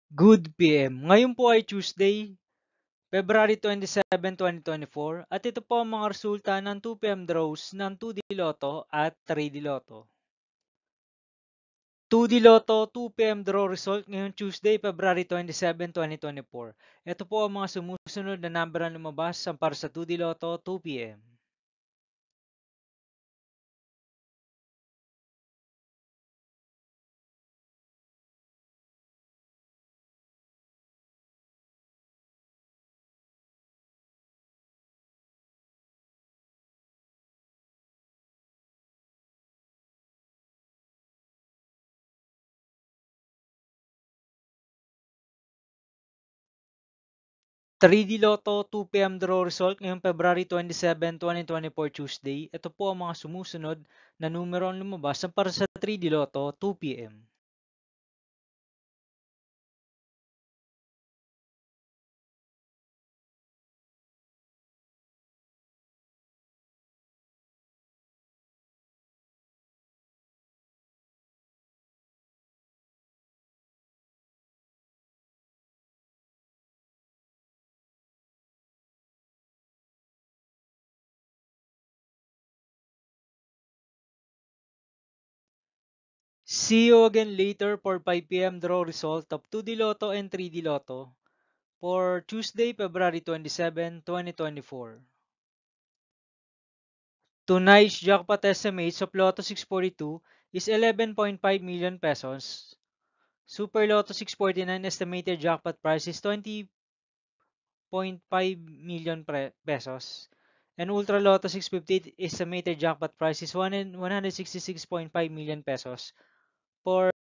Good PM. Ngayon po ay Tuesday, February 27, 2024 at ito po ang mga resulta ng 2 PM draws ng 2D Lotto at 3D Lotto. 2D Lotto 2 PM draw result ngayong Tuesday, February 27, 2024. Ito po ang mga sumusunod na number na lumabas para sa 2D Lotto 2 PM. 3D Lotto 2 PM draw result ngayong February 27, 2024 Tuesday. Ito po ang mga sumusunod na numero ang lumabas para sa 3D Lotto 2 PM. 'See you again later for 5 PM draw result of 2D Lotto and 3D Lotto for Tuesday, February 27, 2024. Tonight's jackpot estimates of Lotto 642 is 11.5 million pesos. Super Lotto 649 estimated jackpot price is 20.5 million pesos. And Ultra Lotto 650 estimated jackpot price is 166.5 million pesos for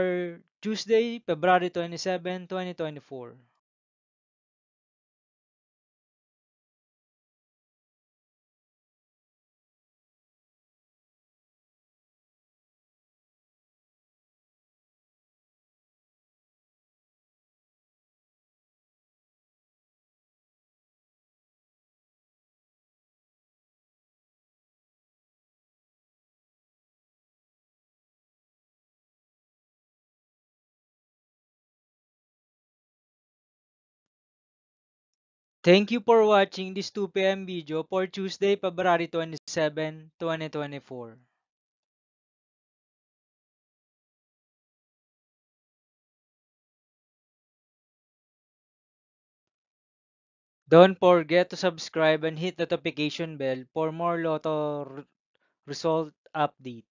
Tuesday, February 27, 2024. Thank you for watching this 2 PM video for Tuesday, February 27, 2024. Don't forget to subscribe and hit the notification bell for more Lotto result update.